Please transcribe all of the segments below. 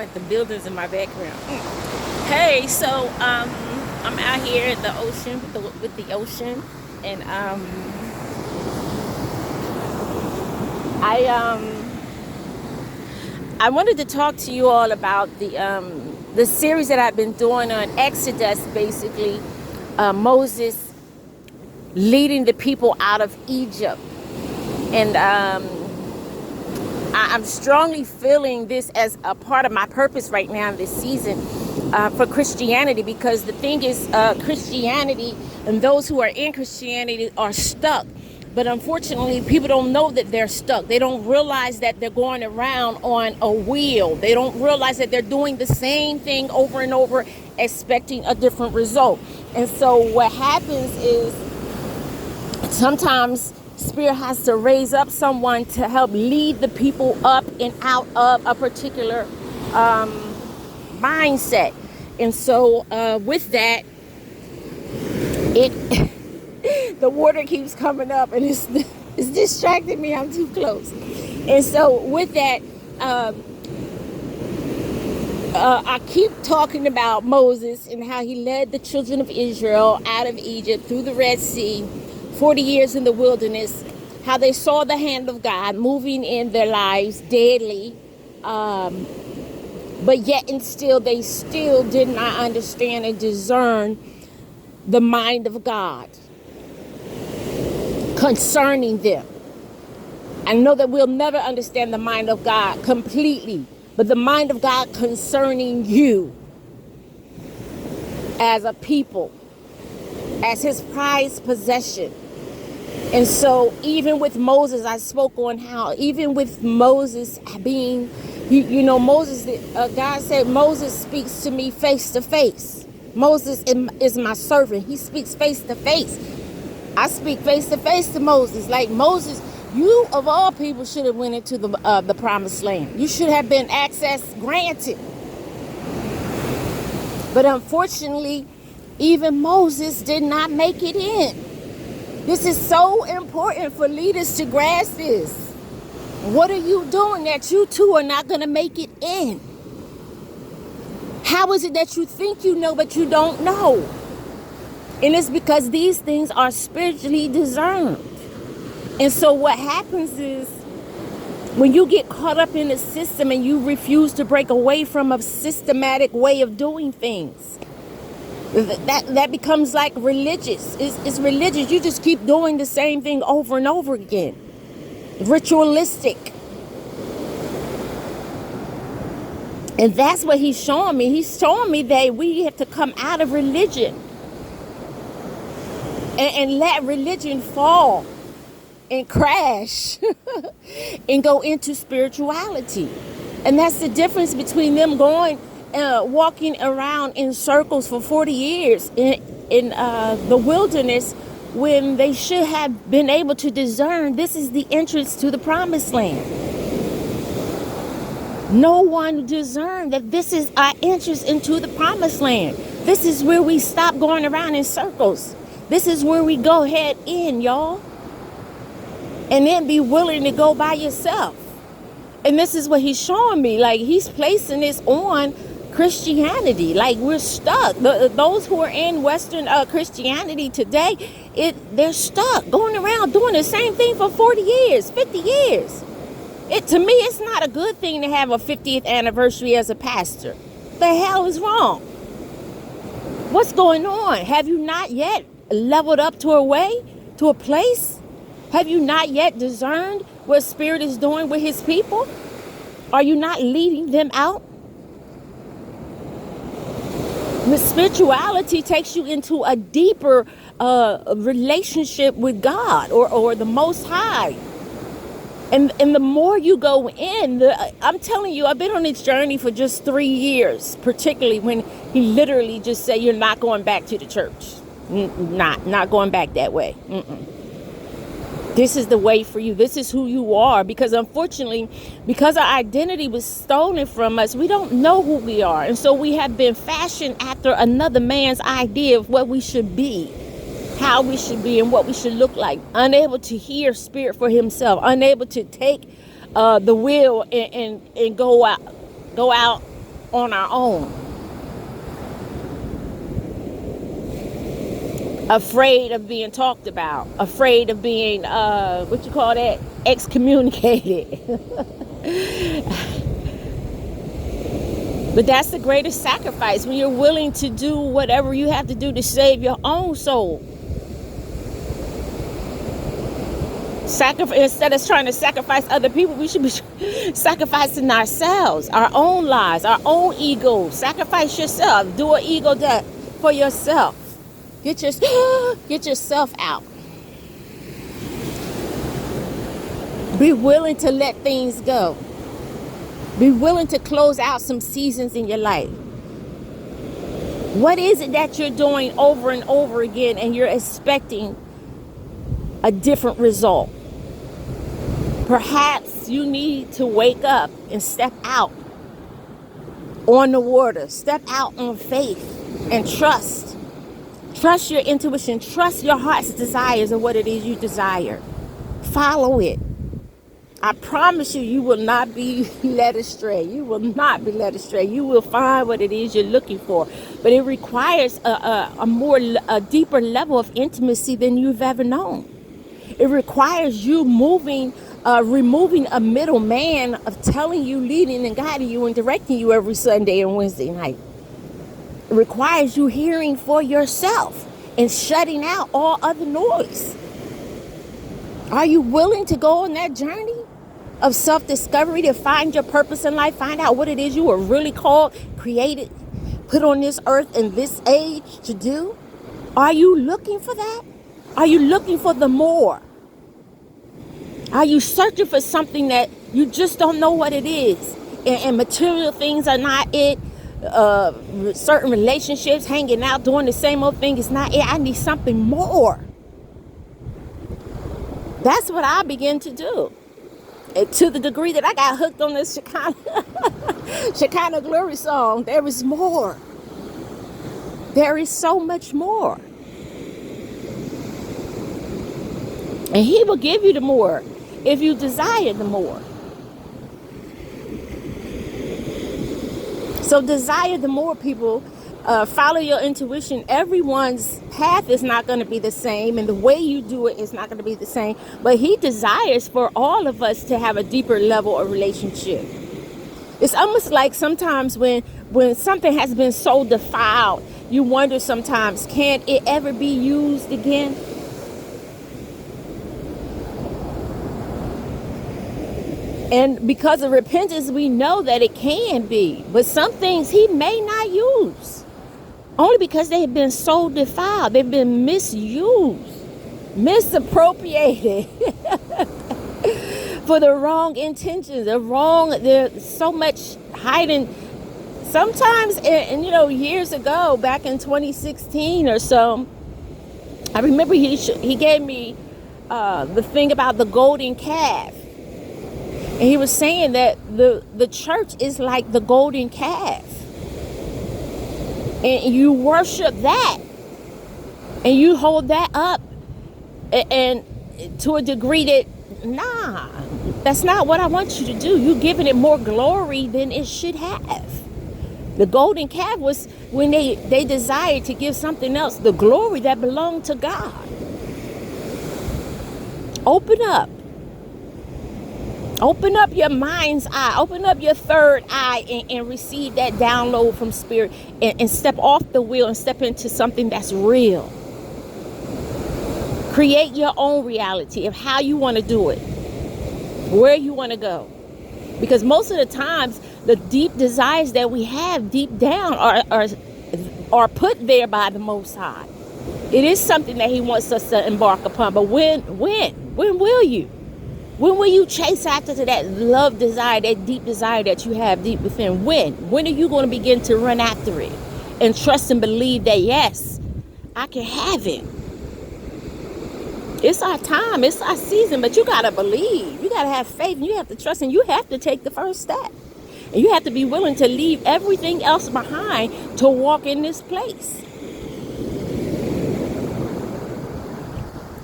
like the buildings in my background. Hey, so I'm out here at the ocean with the ocean, and I I wanted to talk to you all about the series that I've been doing on Exodus, basically Moses leading the people out of Egypt, and I'm strongly feeling this as a part of my purpose right now in this season for Christianity, because the thing is, Christianity and those who are in Christianity are stuck. But unfortunately, people don't know that they're stuck. They don't realize that they're going around on a wheel. They don't realize that they're doing the same thing over and over, expecting a different result. And so what happens is sometimes Spirit has to raise up someone to help lead the people up and out of a particular mindset. And so with that, it the water keeps coming up and it's distracting me. I'm too close. And so with that, I keep talking about Moses and how he led the children of Israel out of Egypt through the Red Sea, 40 years in the wilderness, how they saw the hand of God moving in their lives daily, but yet and still they still did not understand and discern the mind of God concerning them. I know that we'll never understand the mind of God completely, but the mind of God concerning you as a people, as his prized possession. And so even with Moses, I spoke on how even with Moses being, Moses, God said, Moses speaks to me face to face. Moses is my servant. He speaks face to face. I speak face to face to Moses. Like Moses, you of all people should have went into the promised land. You should have been access granted. But unfortunately, even Moses did not make it in. This is so important for leaders to grasp this. What are you doing that you too are not going to make it in? How is it that you think you know but you don't know? And it's because these things are spiritually discerned. And so what happens is when you get caught up in the system and you refuse to break away from a systematic way of doing things, that becomes like religious. It's religious. You just keep doing the same thing over and over again. Ritualistic. And that's what he's showing me. He's showing me that we have to come out of religion and let religion fall and crash and go into spirituality. And that's the difference between them walking around in circles for 40 years in the wilderness, when they should have been able to discern this is the entrance to the promised land. No one discerned that this is our entrance into the promised land. This is where we stop going around in circles. This is where we go head in, y'all. And then be willing to go by yourself. And this is what he's showing me. Like, he's placing this on Christianity. Like, we're stuck. Those who are in Western Christianity today, they're stuck going around doing the same thing for 40 years, 50 years. To me, it's not a good thing to have a 50th anniversary as a pastor. The hell is wrong? What's going on? Have you not yet leveled up to a place? Have you not yet discerned what Spirit is doing with his people? Are you not leading them out? The spirituality takes you into a deeper relationship with God or the Most High. And the more you go in, I'm telling you, I've been on this journey for just 3 years, particularly when he literally just said, you're not going back to the church. Not going back that way. This is the way for you. This is who you are. Because unfortunately, because our identity was stolen from us, we don't know who we are. And so we have been fashioned after another man's idea of what we should be, how we should be, and what we should look like. Unable to hear Spirit for himself. Unable to take the wheel and go out on our own. Afraid of being talked about, afraid of being excommunicated. But that's the greatest sacrifice, when you're willing to do whatever you have to do to save your own soul. Instead of trying to sacrifice other people, we should be sacrificing ourselves, our own lives, our own ego. Sacrifice yourself. Do an ego death for yourself. Get yourself out. Be willing to let things go. Be willing to close out some seasons in your life. What is it that you're doing over and over again and you're expecting a different result? Perhaps you need to wake up and step out on the water. Step out on faith and trust. Trust your intuition. Trust your heart's desires of what it is you desire. Follow it. I promise you, you will not be led astray. You will not be led astray. You will find what it is you're looking for. But it requires a deeper level of intimacy than you've ever known. It requires you removing a middleman of telling you, leading and guiding you and directing you every Sunday and Wednesday night. It requires you hearing for yourself and shutting out all other noise. Are you willing to go on that journey of self-discovery to find your purpose in life, find out what it is you were really called, created, put on this earth in this age to do? Are you looking for that? Are you looking for the more? Are you searching for something that you just don't know what it is? And material things are not it. Certain relationships, hanging out, doing the same old thing is not it. I need something more. That's what I began to do. And to the degree that I got hooked on this Shekinah Glory song, there is more. There is so much more. And he will give you the more if you desire the more. So desire the more, people. Follow your intuition. Everyone's path is not going to be the same, and the way you do it is not going to be the same. But he desires for all of us to have a deeper level of relationship. It's almost like sometimes when something has been so defiled, you wonder sometimes, can it ever be used again? And because of repentance, we know that it can be. But some things he may not use. Only because they have been so defiled. They've been misused, misappropriated for the wrong intentions. There's so much hiding. Sometimes, years ago, back in 2016 or so, I remember he gave me the thing about the golden calf. And he was saying that the church is like the golden calf. And you worship that. And you hold that up. And to a degree that, that's not what I want you to do. You're giving it more glory than it should have. The golden calf was when they desired to give something else the glory that belonged to God. Open up. Open up your mind's eye. Open up your third eye and receive that download from spirit and step off the wheel and step into something that's real. Create your own reality of how you want to do it, where you want to go. Because most of the times, the deep desires that we have deep down are put there by the Most High. It is something that he wants us to embark upon. But when will you? When will you chase after that love desire, that deep desire that you have deep within? When are you going to begin to run after it and trust and believe that, yes, I can have it? It's our time. It's our season. But you got to believe. You got to have faith. And you have to trust. And you have to take the first step. And you have to be willing to leave everything else behind to walk in this place.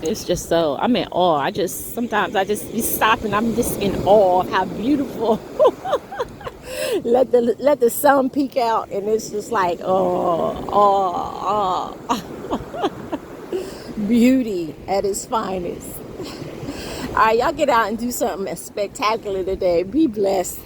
It's just so, I'm in awe. Sometimes I just be stopping. I'm just in awe of how beautiful let the sun peek out, and it's just like, beauty at its finest. All right, y'all get out and do something spectacular today. Be blessed.